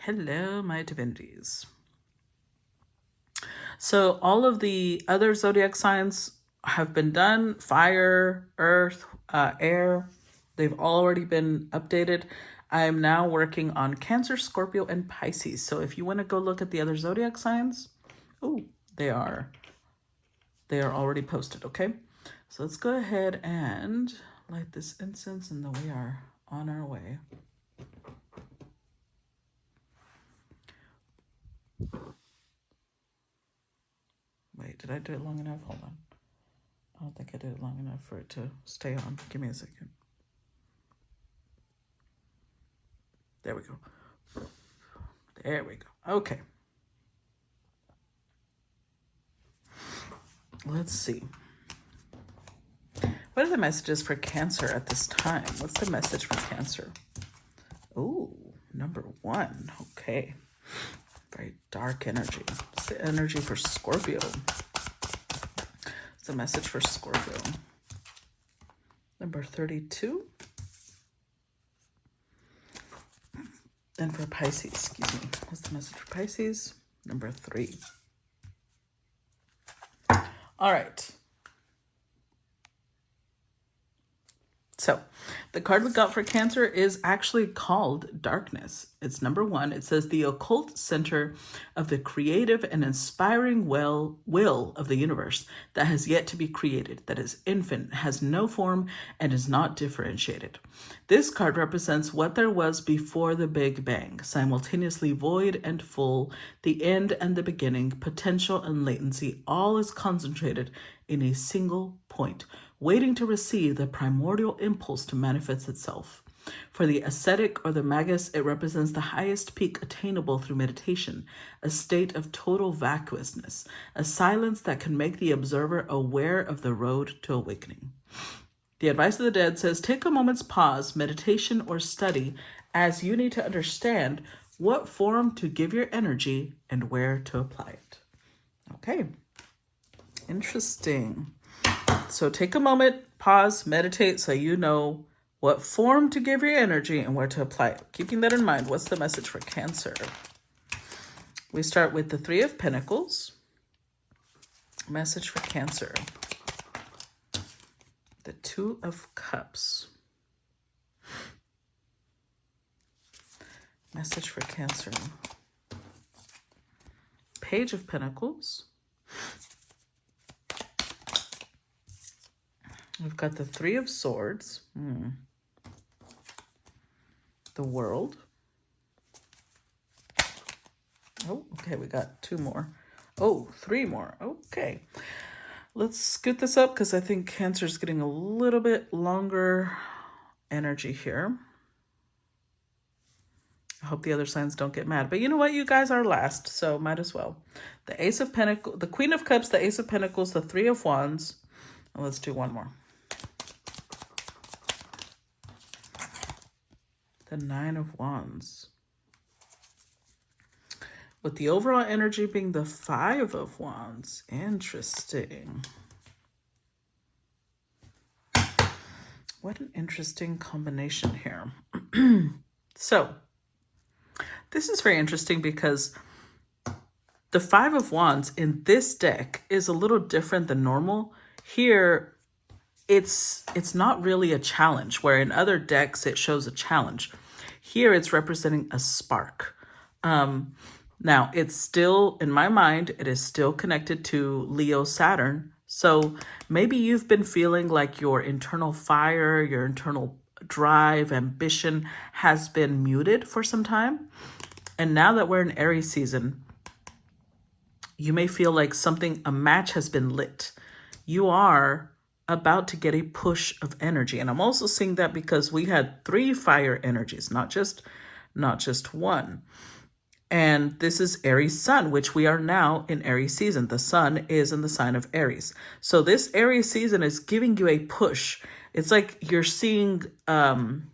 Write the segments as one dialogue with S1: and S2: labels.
S1: Hello, my divinities. So all of the other zodiac signs have been done. Fire, earth, air. They've already been updated. I am now working on Cancer, Scorpio, and Pisces. So if you want to go look at the other zodiac signs, they are already posted, okay? So let's go ahead and light this incense, and then we are on our way. Wait, did I do it long enough? Hold on. I don't think I did it long enough for it to stay on. Give me a second. There we go. There we go. Okay. Let's see. What are the messages for Cancer at this time? What's the message for Cancer? Oh, number 1. Okay. Very dark energy. What's the energy for Scorpio? What's the message for Scorpio? Number 32. And for Pisces, excuse me. What's the message for Pisces? Number 3. All right. So the card we got for Cancer is actually called Darkness. It's number 1. It says the occult center of the creative and inspiring will of the universe that has yet to be created, that is infinite, has no form, and is not differentiated. This card represents what there was before the Big Bang, simultaneously void and full, the end and the beginning, potential and latency, all is concentrated in a single point, waiting to receive the primordial impulse to manifest itself. For the ascetic or the magus, it represents the highest peak attainable through meditation, a state of total vacuousness, a silence that can make the observer aware of the road to awakening. The Advice of the Dead says, take a moment's pause, meditation, or study as you need to understand what form to give your energy and where to apply it. Okay, interesting. So take a moment, pause, meditate so you know what form to give your energy and where to apply it. Keeping that in mind, what's the message for Cancer? We start with the 3 of Pentacles. Message for Cancer. The 2 of Cups. Message for Cancer. Page of Pentacles. We've got the 3 of Swords. The World. Oh, okay, we got 2 more. Oh, 3 more. Okay. Let's scoot this up because I think Cancer's getting a little bit longer energy here. I hope the other signs don't get mad. But you know what? You guys are last, so might as well. The Ace of Pentacles, the Queen of Cups, the Ace of Pentacles, the 3 of Wands. And let's do one more. The 9 of Wands. With the overall energy being the 5 of Wands. Interesting. What an interesting combination here. So, this is very interesting because the 5 of Wands in this deck is a little different than normal. Here, it's not really a challenge, where in other decks it shows a challenge. Here it's representing a spark. Now it's still, in my mind, it is still connected to Leo Saturn. So maybe you've been feeling like your internal fire, your internal drive, ambition has been muted for some time. And now that we're in Aries season, you may feel like a match has been lit. You are about to get a push of energy. And I'm also seeing that because we had 3 fire energies, not just 1. And this is Aries Sun, which we are now in Aries season. The Sun is in the sign of Aries. So this Aries season is giving you a push. It's like you're seeing, in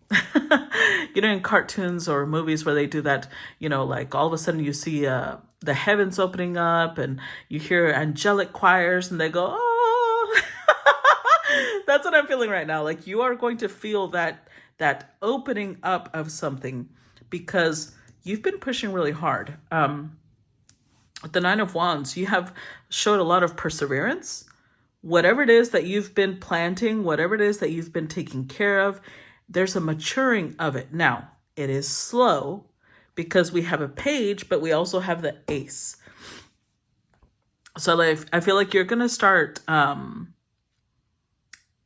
S1: cartoons or movies where they do that, like all of a sudden you see the heavens opening up and you hear angelic choirs and they go, oh, that's what I'm feeling right now. Like you are going to feel that opening up of something because you've been pushing really hard. With the Nine of Wands, you have showed a lot of perseverance. Whatever it is that you've been planting, whatever it is that you've been taking care of, there's a maturing of it. Now, it is slow because we have a page, but we also have the ace. So like, I feel like you're going to start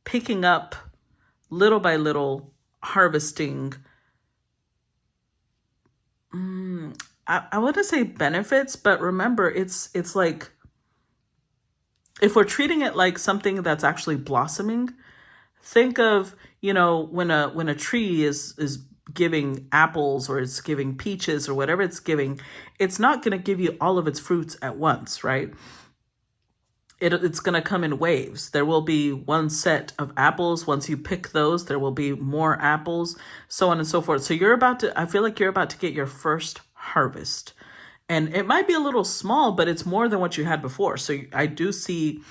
S1: picking up little by little, harvesting. I want to say benefits, but remember, it's like, if we're treating it like something that's actually blossoming, think of, when a tree is giving apples or it's giving peaches or whatever it's giving, it's not going to give you all of its fruits at once, right? It's going to come in waves. There will be one set of apples. Once you pick those, there will be more apples, so on and so forth. So I feel like you're about to get your first harvest. And it might be a little small, but it's more than what you had before. So I do see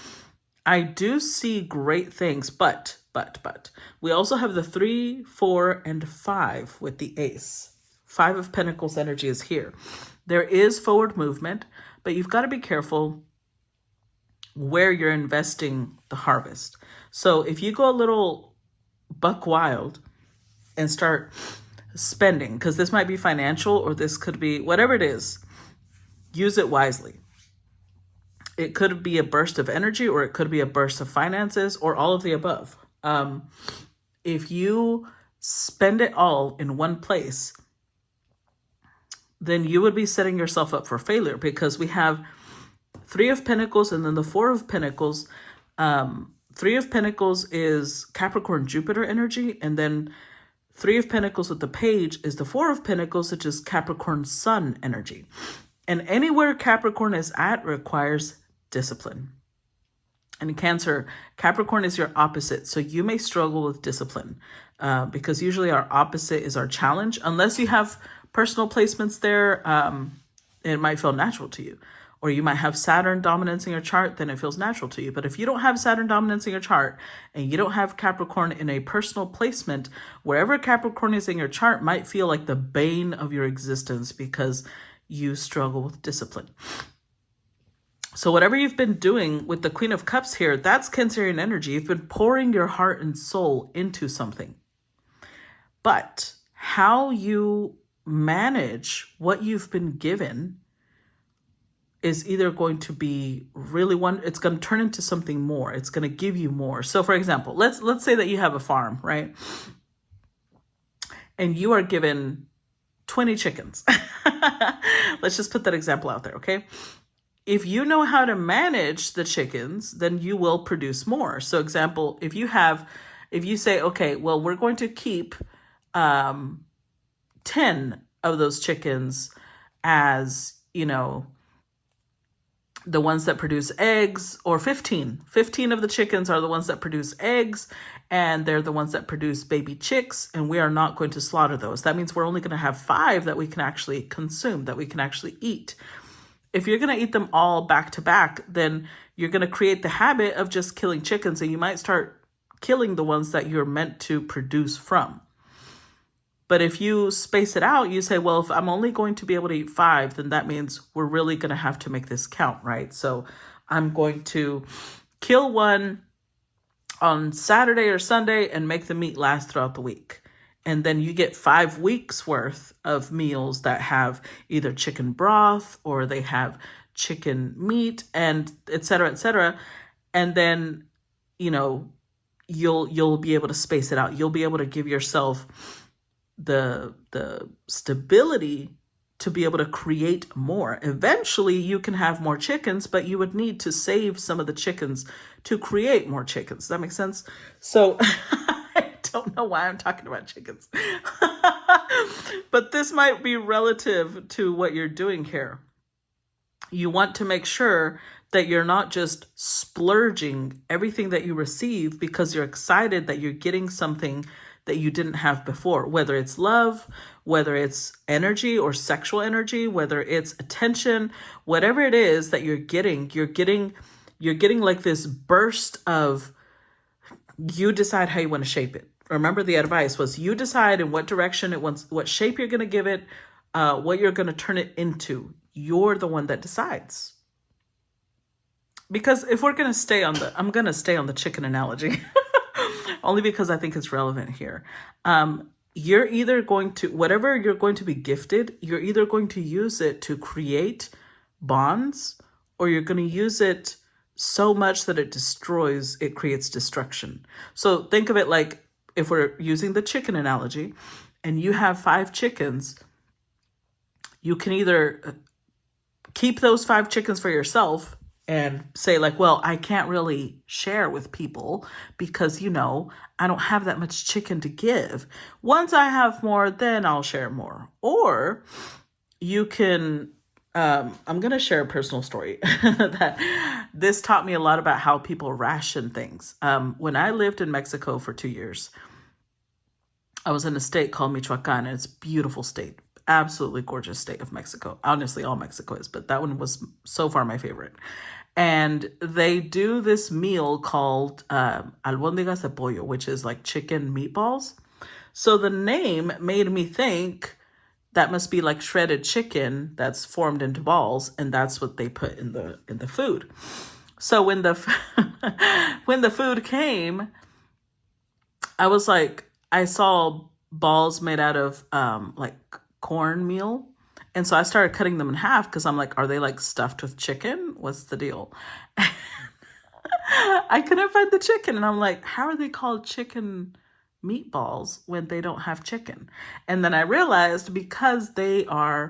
S1: great things, but we also have the 3, 4, and 5 with the ace. 5 of Pentacles energy is here. There is forward movement, but you've got to be careful where you're investing the harvest. So if you go a little buck wild and start spending, because this might be financial or this could be whatever it is, use it wisely. It could be a burst of energy, or it could be a burst of finances, or all of the above. If you spend it all in one place, then you would be setting yourself up for failure, because we have 3 of Pentacles and then the 4 of Pentacles. 3 of Pentacles is Capricorn Jupiter energy, and then 3 of Pentacles with the page is the 4 of Pentacles, which is Capricorn Sun energy. And anywhere Capricorn is at requires discipline. And Cancer, Capricorn is your opposite. So you may struggle with discipline because usually our opposite is our challenge. Unless you have personal placements there, it might feel natural to you. Or you might have Saturn dominance in your chart, then it feels natural to you. But if you don't have Saturn dominance in your chart and you don't have Capricorn in a personal placement, wherever Capricorn is in your chart might feel like the bane of your existence because you struggle with discipline. So whatever you've been doing with the Queen of Cups here, that's Cancerian energy. You've been pouring your heart and soul into something. But how you manage what you've been given is either going to be it's going to turn into something more. It's going to give you more. So for example, let's say that you have a farm, right? And you are given 20 chickens. Let's just put that example out there, okay? If you know how to manage the chickens, then you will produce more. So example, if you say, okay, well, we're going to keep 10 of those chickens as, the ones that produce eggs, or 15 of the chickens are the ones that produce eggs, and they're the ones that produce baby chicks, and we are not going to slaughter those. That means we're only going to have 5 that we can actually consume, that we can actually eat. If you're going to eat them all back to back, then you're going to create the habit of just killing chickens, and you might start killing the ones that you're meant to produce from. But if you space it out, you say, well, if I'm only going to be able to eat 5, then that means we're really going to have to make this count, right? So I'm going to kill one on Saturday or Sunday and make the meat last throughout the week. And then you get 5 weeks worth of meals that have either chicken broth or they have chicken meat, and et cetera, et cetera. And then, you'll be able to space it out. You'll be able to give yourself the stability to be able to create more. Eventually you can have more chickens, but you would need to save some of the chickens to create more chickens. Does that make sense? So I don't know why I'm talking about chickens, but this might be relative to what you're doing here. You want to make sure that you're not just splurging everything that you receive because you're excited that you're getting something that you didn't have before, whether it's love, whether it's energy or sexual energy, whether it's attention, whatever it is that you're getting like this burst of, you decide how you want to shape it. Remember, the advice was you decide in what direction it wants, what shape you're going to give it, what you're going to turn it into. You're the one that decides. Because if we're going to stay on I'm going to stay on the chicken analogy, only because I think it's relevant here. You're either going to, whatever you're going to be gifted, you're either going to use it to create bonds, or you're going to use it so much that it creates destruction. So think of it like, if we're using the chicken analogy and you have 5 chickens, you can either keep those 5 chickens for yourself and say like, well, I can't really share with people because, I don't have that much chicken to give. Once I have more, then I'll share more. Or you can, I'm going to share a personal story that this taught me a lot about how people ration things. When I lived in Mexico for 2 years, I was in a state called Michoacan, and it's a beautiful state. Absolutely gorgeous state of Mexico. Honestly, all Mexico is, but that one was so far my favorite. And they do this meal called albóndigas de pollo, which is like chicken meatballs. So the name made me think that must be like shredded chicken that's formed into balls, and that's what they put in the food. So when the when the food came, I was like, I saw balls made out of like cornmeal. And so I started cutting them in half because I'm like, are they like stuffed with chicken? What's the deal? I couldn't find the chicken. And I'm like, how are they called chicken meatballs when they don't have chicken? And then I realized because I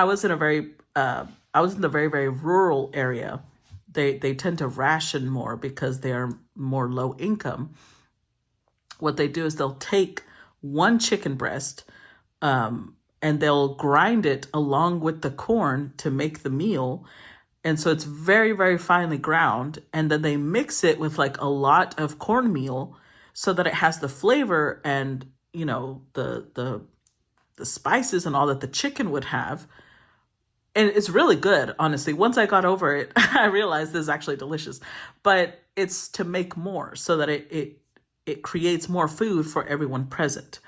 S1: was in the very, very rural area. They tend to ration more because they are more low income. What they do is they'll take one chicken breast, and they'll grind it along with the corn to make the meal. And so it's very, very finely ground. And then they mix it with like a lot of cornmeal so that it has the flavor and, the spices and all that the chicken would have. And it's really good, honestly. Once I got over it, I realized this is actually delicious. But it's to make more so that it creates more food for everyone present,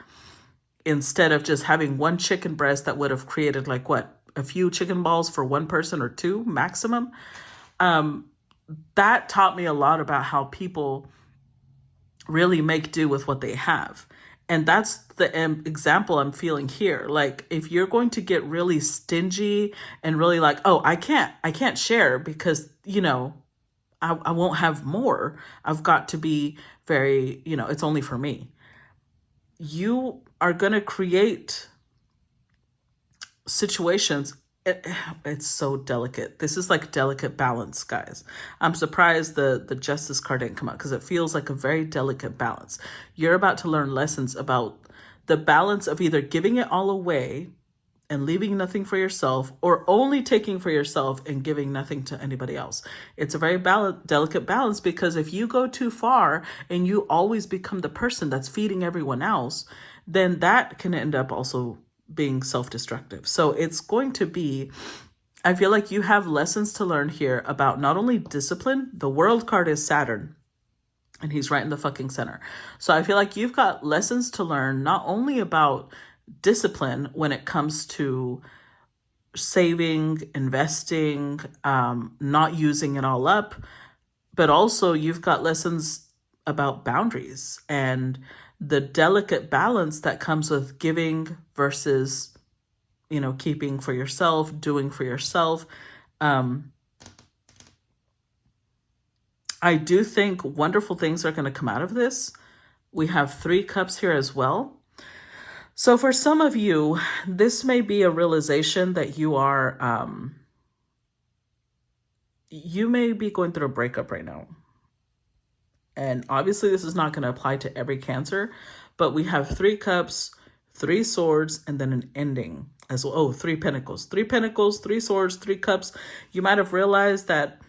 S1: instead of just having one chicken breast that would have created like a few chicken balls for one person or 2 maximum. That taught me a lot about how people really make do with what they have. And that's the example I'm feeling here. Like, if you're going to get really stingy and really like, oh, I can't share because, I won't have more. I've got to be very, it's only for me. You are going to create situations. It's so delicate. This is like delicate balance, guys. I'm surprised the Justice card didn't come out because it feels like a very delicate balance. You're about to learn lessons about the balance of either giving it all away and leaving nothing for yourself, or only taking for yourself and giving nothing to anybody else. It's a very delicate balance, because if you go too far and you always become the person that's feeding everyone else, then that can end up also being self-destructive. So it's going to be, I feel like you have lessons to learn here about not only discipline. The World card is Saturn, and he's right in the fucking center. So I feel like you've got lessons to learn, not only about discipline when it comes to saving, investing, not using it all up, but also you've got lessons about boundaries and the delicate balance that comes with giving versus, keeping for yourself, doing for yourself. I do think wonderful things are going to come out of this. We have 3 cups here as well. So for some of you, this may be a realization that you may be going through a breakup right now. And obviously this is not going to apply to every Cancer, but we have 3 cups, 3 swords, and then an ending as well. Oh, 3 pentacles, 3 pentacles, 3 swords, 3 cups. You might have realized that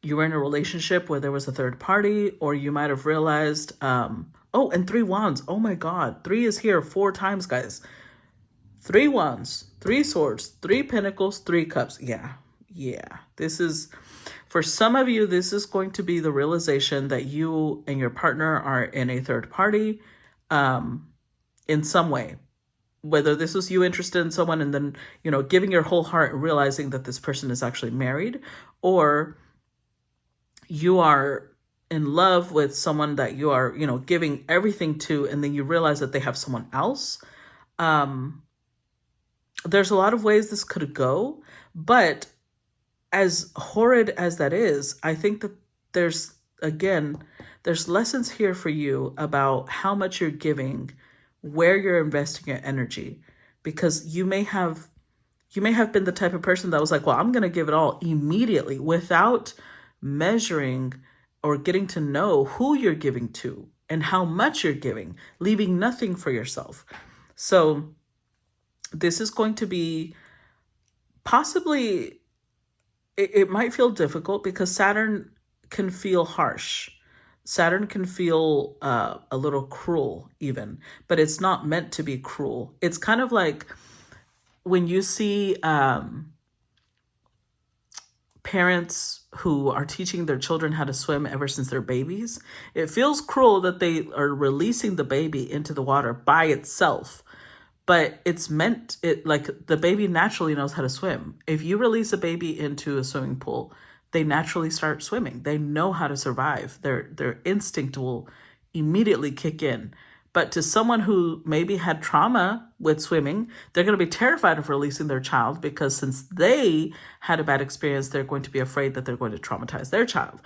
S1: you were in a relationship where there was a third party, or you might have realized, oh, and 3 wands. Oh my God. 3 is here 4 times, guys. 3 wands, 3 swords, 3 pentacles, 3 cups. Yeah. This is, for some of you, this is going to be the realization that you and your partner are in a third party in some way. whether this was you interested in someone and then, giving your whole heart and realizing that this person is actually married, or you are in love with someone that you are, giving everything to, and then you realize that they have someone else. There's a lot of ways this could go, but as horrid as that is, I think that there's lessons here for you about how much you're giving, where you're investing your energy, because you may have been the type of person that was like, well, I'm going to give it all immediately without measuring or getting to know who you're giving to and how much you're giving, leaving nothing for yourself. So this is going to be possibly, it might feel difficult because Saturn can feel harsh. Saturn can feel a little cruel even, but it's not meant to be cruel. It's kind of like when you see parents who are teaching their children how to swim ever since they're babies. It feels cruel that they are releasing the baby into the water by itself, but it's meant, like the baby naturally knows how to swim. If you release a baby into a swimming pool, they naturally start swimming. They know how to survive. Their instinct will immediately kick in. But to someone who maybe had trauma with swimming, they're going to be terrified of releasing their child because since they had a bad experience, they're going to be afraid that they're going to traumatize their child.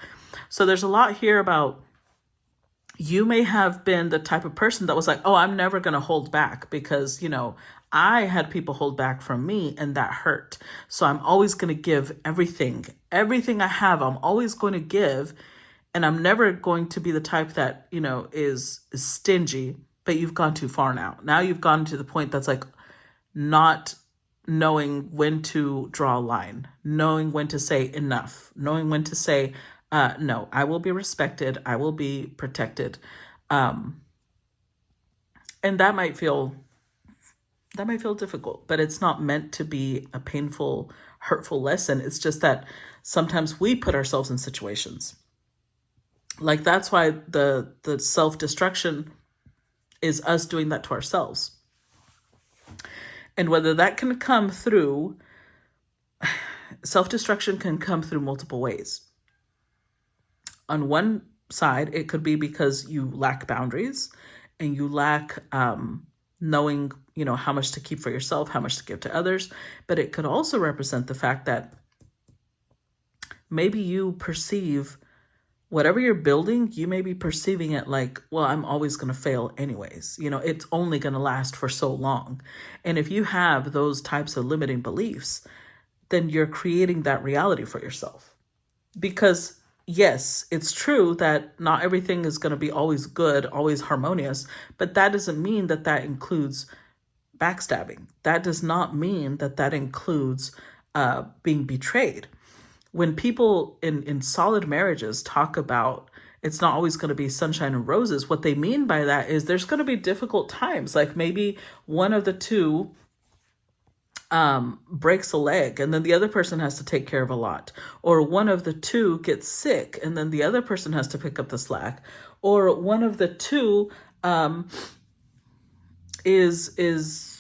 S1: So there's a lot here about, you may have been the type of person that was like, oh, I'm never going to hold back because, I had people hold back from me and that hurt. So I'm always going to give everything I have. I'm always going to give. And I'm never going to be the type that, is stingy, but you've gone too far now. Now you've gone to the point that's like not knowing when to draw a line, knowing when to say enough, knowing when to say, no, I will be respected. I will be protected. And that might feel difficult, but it's not meant to be a painful, hurtful lesson. It's just that sometimes we put ourselves in situations. Like that's why the self-destruction is us doing that to ourselves. And whether that can come through, self-destruction can come through multiple ways. On one side, it could be because you lack boundaries and you lack knowing, how much to keep for yourself, how much to give to others. But it could also represent the fact that maybe you perceive whatever you're building, you may be perceiving it like, well, I'm always going to fail anyways. It's only going to last for so long. And if you have those types of limiting beliefs, then you're creating that reality for yourself. Because yes, it's true that not everything is going to be always good, always harmonious, but that doesn't mean that that includes backstabbing. That does not mean that that includes being betrayed. When people in solid marriages talk about it's not always going to be sunshine and roses, what they mean by that is there's going to be difficult times. Like maybe one of the two breaks a leg and then the other person has to take care of a lot. Or one of the two gets sick and then the other person has to pick up the slack. Or one of the two is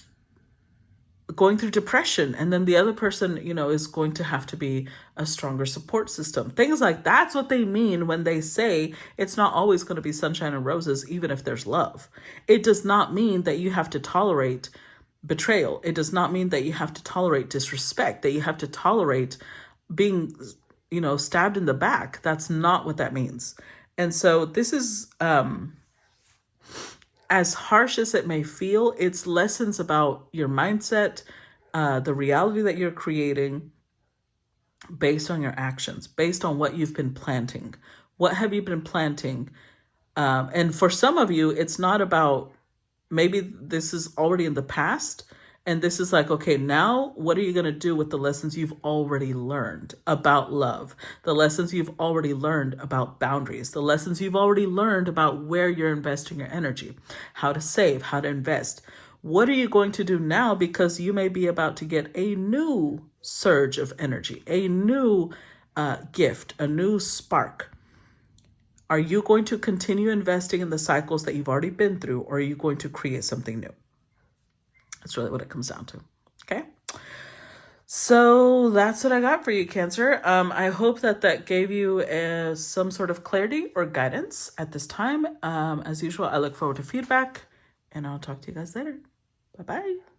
S1: going through depression and then the other person, is going to have to be a stronger support system. Things like that's what they mean when they say it's not always going to be sunshine and roses, even if there's love. It does not mean that you have to tolerate betrayal. It does not mean that you have to tolerate disrespect, that you have to tolerate being, stabbed in the back. That's not what that means. And so this is, as harsh as it may feel, it's lessons about your mindset, the reality that you're creating based on your actions, based on what you've been planting. What have you been planting? And for some of you, it's not about, maybe this is already in the past. And this is like, okay, now what are you going to do with the lessons you've already learned about love? The lessons you've already learned about boundaries, the lessons you've already learned about where you're investing your energy, how to save, how to invest. What are you going to do now? Because you may be about to get a new surge of energy, a new gift, a new spark. Are you going to continue investing in the cycles that you've already been through, or are you going to create something new? That's really what it comes down to. Okay. So that's what I got for you, Cancer. I hope that gave you some sort of clarity or guidance at this time. As usual, I look forward to feedback, and I'll talk to you guys later. Bye-bye.